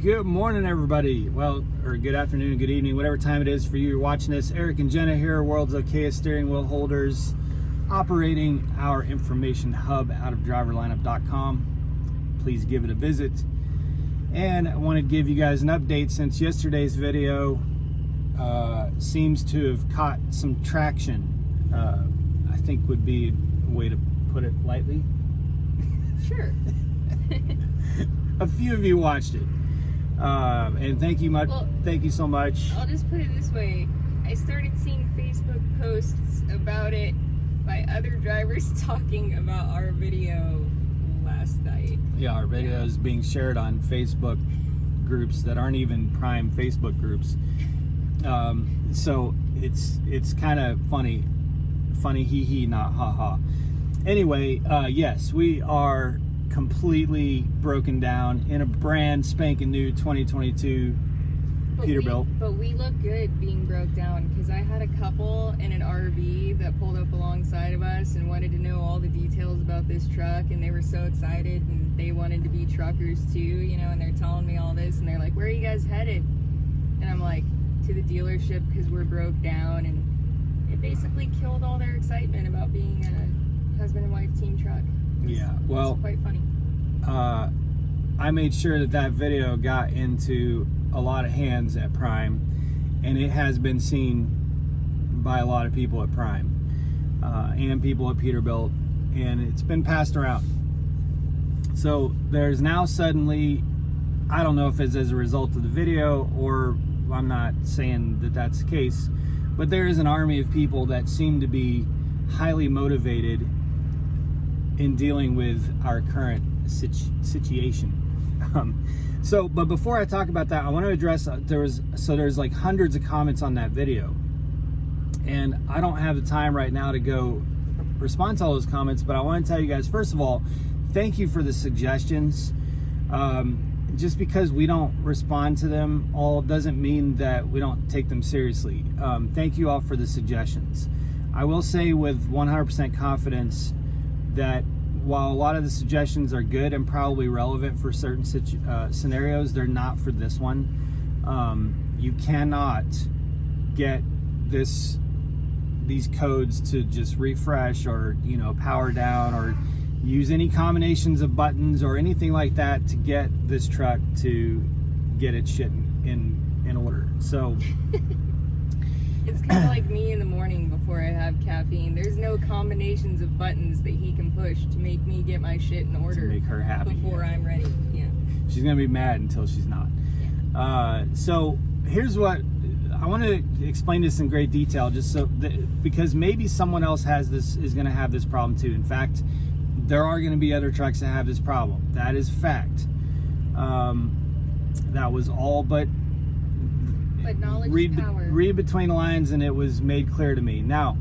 Good morning, everybody. Well, or good afternoon, good evening, whatever time it is for you. You're watching this. Eric and Jenna here, World's Okayest steering wheel holders, operating our information hub out of driverlineup.com. Please give it a visit. And I want to give you guys an update since yesterday's video seems to have caught some traction. I think would be a way to put it lightly. Sure. A few of you watched it. And thank you so much. I'll just put it this way. I started seeing Facebook posts about it by other drivers talking about our video last night. Yeah, our video is being shared on Facebook groups that aren't even Prime Facebook groups. So it's kind of funny, hee hee, not ha ha. Anyway, yes, we are completely broken down in a brand spanking new 2022 Peterbilt. But we look good being broke down, because I had a couple in an RV that pulled up alongside of us and wanted to know all the details about this truck, and they were so excited and they wanted to be truckers too, you know, and they're telling me all this and they're like, where are you guys headed? And I'm like, to the dealership, because we're broke down. And it basically killed all their excitement about being a husband and wife team truck. Yeah, well, it's quite funny. I made sure that video got into a lot of hands at Prime, and it has been seen by a lot of people at Prime and people at Peterbilt, and it's been passed around. So there's now suddenly, I don't know if it's as a result of the video, or I'm not saying that that's the case, but there is an army of people that seem to be highly motivated in dealing with our current situation. But before I talk about that, I want to address, there's like hundreds of comments on that video, and I don't have the time right now to go respond to all those comments, but I want to tell you guys, first of all, thank you for the suggestions. Just because we don't respond to them all doesn't mean that we don't take them seriously. Thank you all for the suggestions. I will say with 100% confidence that while a lot of the suggestions are good and probably relevant for certain scenarios, they're not for this one. You cannot get these codes to just refresh, or power down, or use any combinations of buttons or anything like that to get this truck to get its shit in order. So it's kind of like me in the morning before I have caffeine. There's no combinations of buttons that he can push to make me get my shit in order, to make her happy before I'm ready. Yeah, she's gonna be mad until she's not. Yeah. So here's what I want to explain this in great detail, just so that, because maybe someone else is going to have this problem too. In fact, there are going to be other trucks that have this problem. That is fact. That was all but knowledge is power. Read between the lines, and it was made clear to me. Now,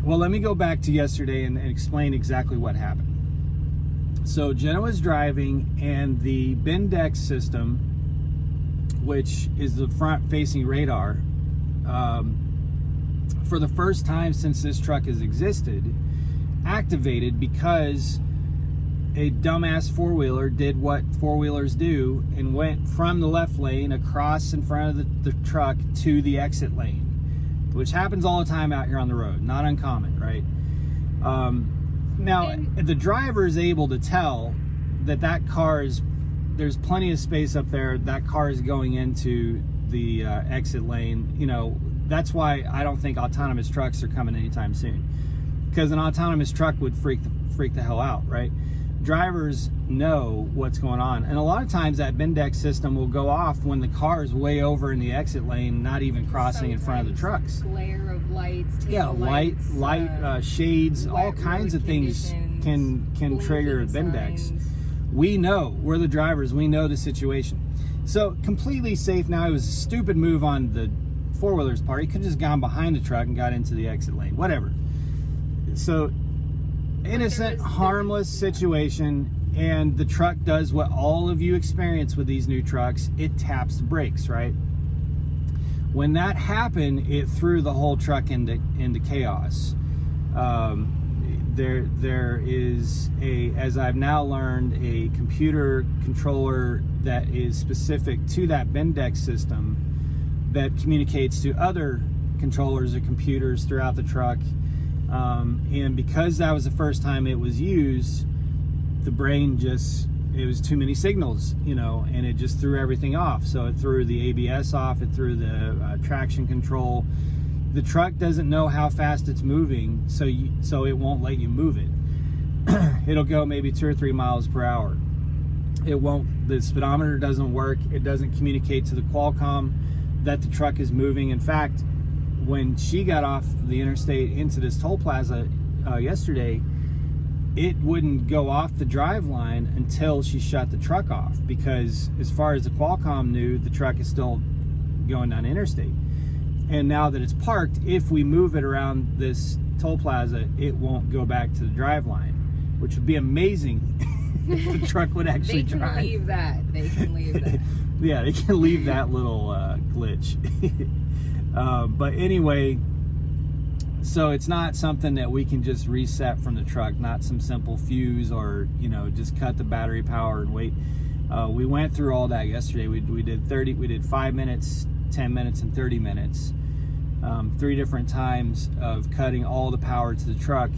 well, let me go back to yesterday and explain exactly what happened. So Jenna was driving, and the Bindex system, which is the front-facing radar, for the first time since this truck has existed, activated because a dumbass four-wheeler did what four-wheelers do and went from the left lane across in front of the truck to the exit lane, which happens all the time out here on the road. Not uncommon, right? Now, the driver is able to tell that there's plenty of space up there. That car is going into the exit lane. That's why I don't think autonomous trucks are coming anytime soon, because an autonomous truck would freak the hell out, right? Drivers know what's going on, and a lot of times that Bindex system will go off when the car is way over in the exit lane, not even crossing in front of the trucks. Glare of lights, light, shades, all kinds of things can trigger a Bindex. We know, we're the drivers, we know the situation. So completely safe now. It was a stupid move on the four-wheeler's part. He could have just gone behind the truck and got into the exit lane, whatever. So innocent, harmless situation, and the truck does what all of you experience with these new trucks. It taps the brakes, right? When that happened, it threw the whole truck into chaos. there is as I've now learned, a computer controller that is specific to that Bendix system that communicates to other controllers or computers throughout the truck. And because that was the first time it was used, the brain it was too many signals, and it just threw everything off. So it threw the ABS off, it threw the traction control. The truck doesn't know how fast it's moving, so it won't let you move it. It'll go maybe 2 or 3 miles per hour. The speedometer doesn't work. It doesn't communicate to the Qualcomm that the truck is moving. In fact, when she got off the interstate into this toll plaza yesterday, it wouldn't go off the drive line until she shut the truck off, because as far as the Qualcomm knew, the truck is still going down the interstate. And now that it's parked, if we move it around this toll plaza, it won't go back to the drive line, which would be amazing if the truck would actually drive. They can leave that. Yeah, they can leave that little glitch. But anyway, so it's not something that we can just reset from the truck, not some simple fuse or, just cut the battery power and wait. We went through all that yesterday. We did 5 minutes, 10 minutes, and 30 minutes. 3 different times of cutting all the power to the truck.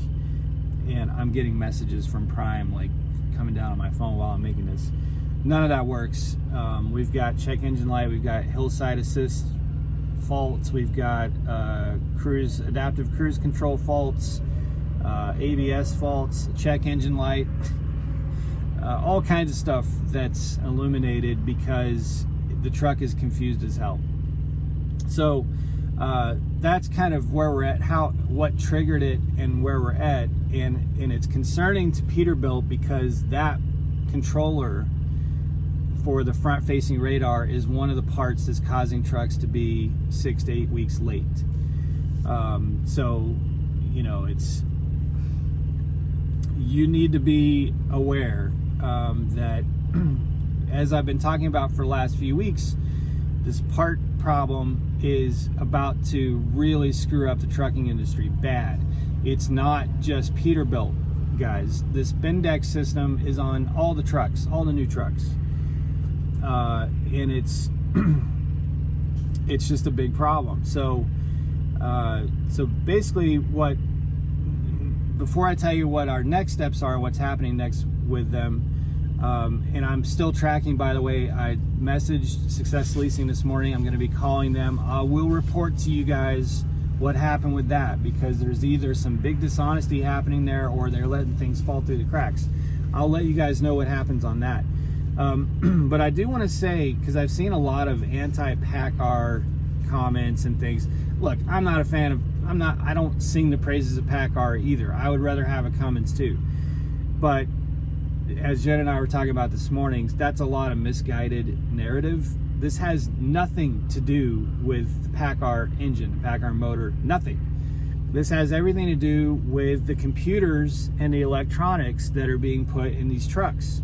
And I'm getting messages from Prime, like, coming down on my phone while I'm making this. None of that works. We've got check engine light, we've got hillside assist faults, we've got adaptive cruise control faults, ABS faults, check engine light, all kinds of stuff that's illuminated because the truck is confused as hell. So that's kind of where we're at, what triggered it and where we're at, and it's concerning to Peterbilt because that controller for the front-facing radar is one of the parts that's causing trucks to be 6 to 8 weeks late. So, you need to be aware that, as I've been talking about for the last few weeks, this part problem is about to really screw up the trucking industry bad. It's not just Peterbilt, guys. This Bendix system is on all the trucks, all the new trucks. And it's just a big problem. So basically, before I tell you what our next steps are, what's happening next with them, and I'm still tracking, by the way, I messaged Success Leasing this morning. I'm going to be calling them. I will report to you guys what happened with that, because there's either some big dishonesty happening there or they're letting things fall through the cracks. I'll let you guys know what happens on that. But I do want to say, because I've seen a lot of anti-PACCAR comments and things. Look, I'm not a fan of, I don't sing the praises of PACCAR either. I would rather have a Cummins too. But as Jen and I were talking about this morning, that's a lot of misguided narrative. This has nothing to do with the PACCAR engine, the PACCAR motor, nothing. This has everything to do with the computers and the electronics that are being put in these trucks.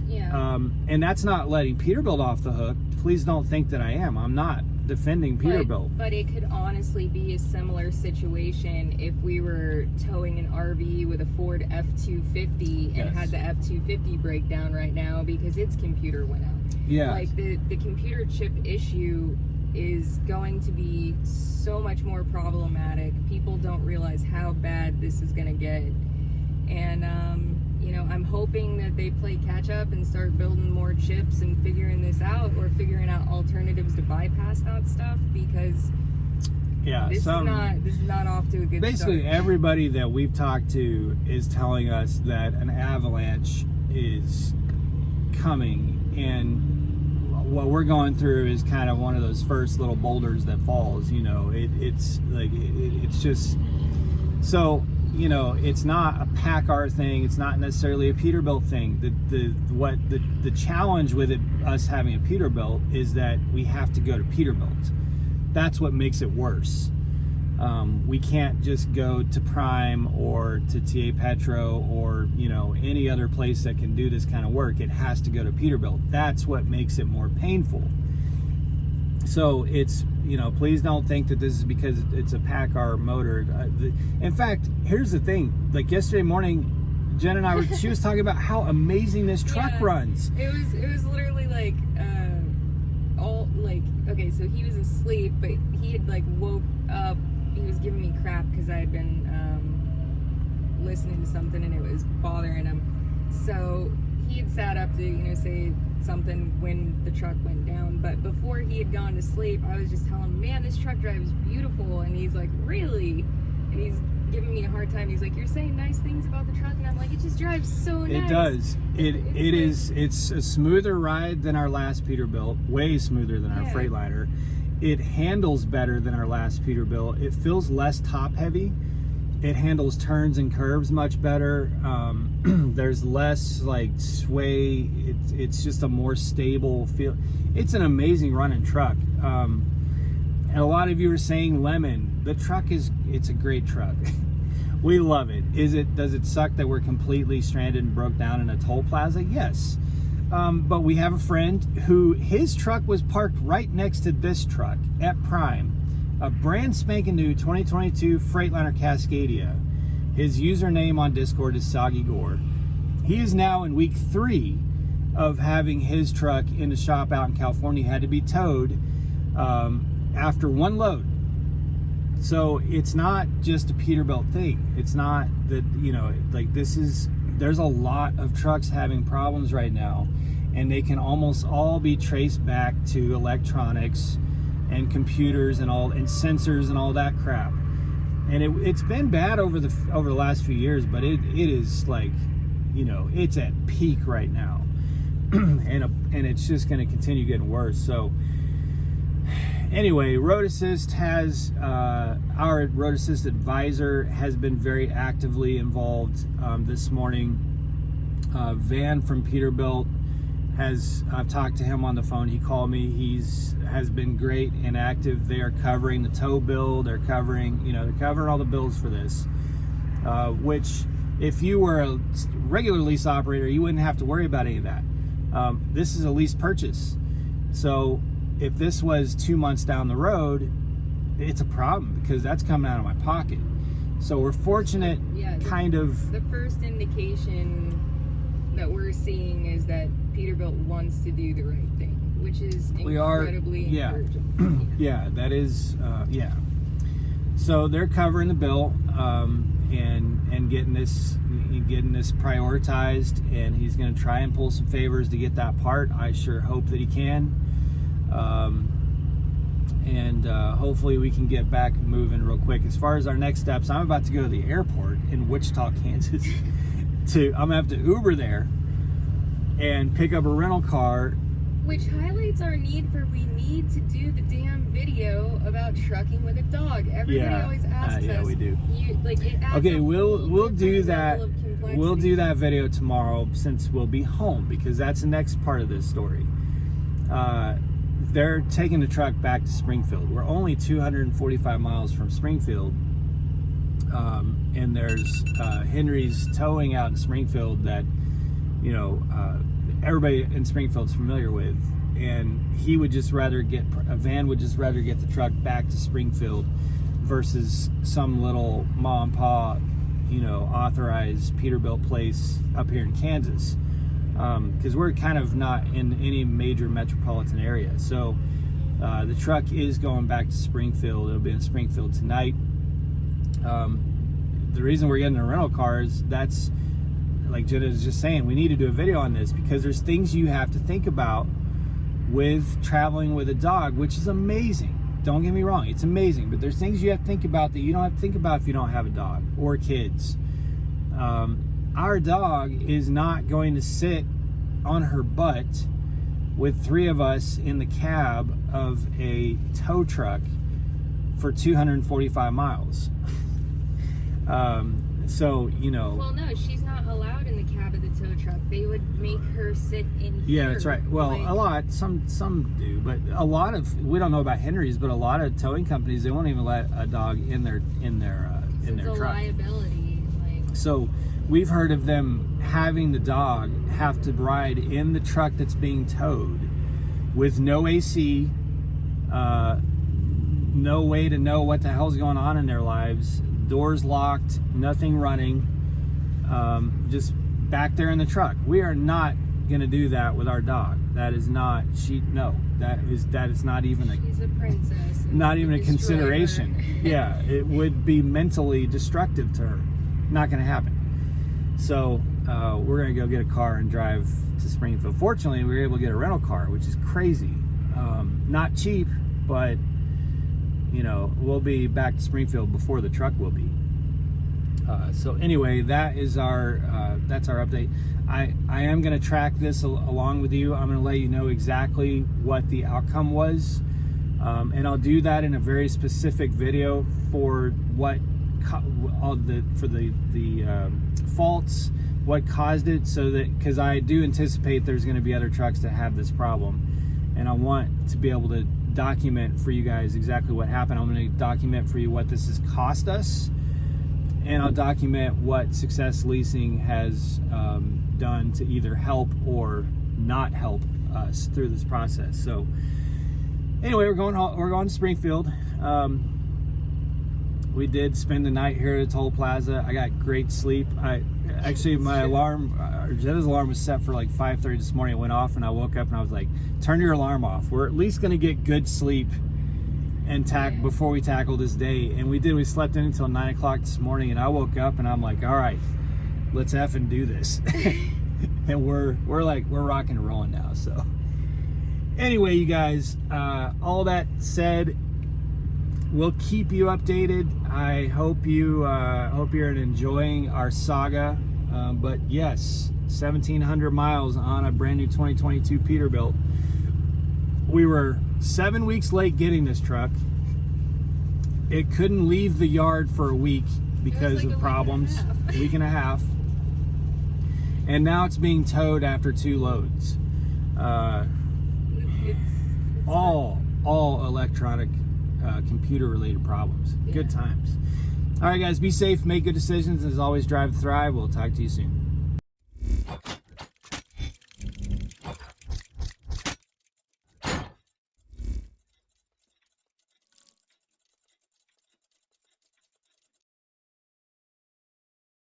Yeah. And that's not letting Peterbilt off the hook. Please don't think that I am. I'm not defending Peterbilt. But it could honestly be a similar situation if we were towing an RV with a Ford F-250 and had the F-250 breakdown right now because its computer went out. Yeah. Like the computer chip issue is going to be so much more problematic. People don't realize how bad this is going to get. And, I'm hoping that they play catch up and start building more chips and figuring this out, or figuring out alternatives to bypass that stuff, because this is not off to a good basically start. Everybody that we've talked to is telling us that an avalanche is coming, and what we're going through is kind of one of those first little boulders that falls. It's just so. It's not a PACCAR thing. It's not necessarily a Peterbilt thing. The challenge with us having a Peterbilt is that we have to go to Peterbilt. That's what makes it worse. We can't just go to Prime or to TA Petro or any other place that can do this kind of work. It has to go to Peterbilt. That's what makes it more painful. So it's you know, please don't think that this is because it's a PACCAR motor. In fact, here's the thing. Like yesterday morning, Jen and I were, she was talking about how amazing this truck runs. It was literally like, okay, so he was asleep, but he had like woke up. He was giving me crap because I had been listening to something and it was bothering him. So he had sat up to, you know, say something when the truck went down. But before he had gone to sleep, I was just telling him, man, this truck drive is beautiful. And he's like, really? And he's giving me a hard time. He's like, you're saying nice things about the truck, and I'm like, it just drives so nice. It does. It's a smoother ride than our last Peterbilt, way smoother than our Freightliner. It handles better than our last Peterbilt. It feels less top heavy. It handles turns and curves much better. There's less like sway. It's just a more stable feel. It's an amazing running truck. And a lot of you are saying lemon. The truck it's a great truck. We love it. Does it suck that we're completely stranded and broke down in a toll plaza? Yes. But we have a friend who his truck was parked right next to this truck at Prime, a brand spanking new 2022 Freightliner Cascadia. His username on Discord is Soggy Gore. He is now in week 3 of having his truck in the shop out in California. He had to be towed after one load. So it's not just a Peterbilt thing. It's not that, you know, like there's a lot of trucks having problems right now, and they can almost all be traced back to electronics and computers and sensors and all that crap. And it's been bad over the last few years, but it is like, you know, it's at peak right now. and it's just going to continue getting worse. So anyway, Road Assist has our Road Assist advisor has been very actively involved this morning. Van from Peterbilt I've talked to him on the phone. He called me. Has been great and active. They are covering the tow bill. They're covering all the bills for this, which if you were a regular lease operator, you wouldn't have to worry about any of that. This is a lease purchase. So if this was 2 months down the road, it's a problem because that's coming out of my pocket. So we're fortunate, the first indication that we're seeing is that Peterbilt wants to do the right thing, which is incredibly encouraging. Yeah, that is, So they're covering the bill and getting this prioritized, and he's going to try and pull some favors to get that part. I sure hope that he can. Hopefully we can get back moving real quick. As far as our next steps, I'm about to go to the airport in Wichita, Kansas. I'm gonna have to Uber there and pick up a rental car, which highlights our need to do the damn video about trucking with a dog. Everybody always asks us. Yeah, we do. Okay, we'll do that. We'll do that video tomorrow since we'll be home, because that's the next part of this story. They're taking the truck back to Springfield. We're only 245 miles from Springfield. And there's Henry's Towing out in Springfield that, you know, everybody in Springfield's familiar with. And he would just rather a van would just rather get the truck back to Springfield versus some little mom and pop, you know, authorized Peterbilt place up here in Kansas. Because we're kind of not in any major metropolitan area. So the truck is going back to Springfield. It'll be in Springfield tonight. The reason we're getting a rental car is that's, like Jenna was just saying, we need to do a video on this because there's things you have to think about with traveling with a dog, which is amazing. Don't get me wrong, it's amazing, but there's things you have to think about that you don't have to think about if you don't have a dog or kids. Our dog is not going to sit on her butt with 3 of us in the cab of a tow truck for 245 miles. So, you know. Well, no, she's not allowed in the cab of the tow truck. They would make her sit in here. Yeah, that's right. Well, a lot, some do, but a lot of, we don't know about Henry's, but a lot of towing companies, they won't even let a dog in their truck. Liability. So we've heard of them having the dog have to ride in the truck that's being towed with no AC, no way to know what the hell's going on in their lives. Doors locked, nothing running, just back there in the truck. We are not gonna do that with our dog. That is not, that is not even She's a princess. not even a consideration. Yeah, it would be mentally destructive to her. Not gonna happen. So we're gonna go get a car and drive to Springfield. Fortunately, we were able to get a rental car, which is crazy. Not cheap, but you know, we'll be back to Springfield before the truck will be. So anyway, that's our update. I am going to track this along with you. I'm going to let you know exactly what the outcome was, and I'll do that in a very specific video for what the faults, what caused it, so that, because I do anticipate there's going to be other trucks that have this problem, and I want to be able to document for you guys exactly what happened. I'm going to document for you what this has cost us, and I'll document what Success Leasing has done to either help or not help us through this process. So anyway, we're going to Springfield. We did spend the night here at Toll Plaza. I got great sleep. Actually, my alarm, Jetta's alarm was set for like 5:30 this morning. It went off and I woke up and I was like, turn your alarm off. We're at least gonna get good sleep and before we tackle this day. And we did. We slept in until 9 o'clock this morning, and I woke up and I'm like, all right, let's effing do this. And we're rocking and rolling now. So anyway, you guys, all that said, we'll keep you updated. I hope you're enjoying our saga. But yes, 1,700 miles on a brand new 2022 Peterbilt. We were 7 weeks late getting this truck. It couldn't leave the yard for a week because of problems. A week and a half. And now it's being towed after 2 loads. It's all electronic, computer related problems. Yeah. Good times. All right, guys, be safe, make good decisions. As always, drive to thrive. We'll talk to you soon.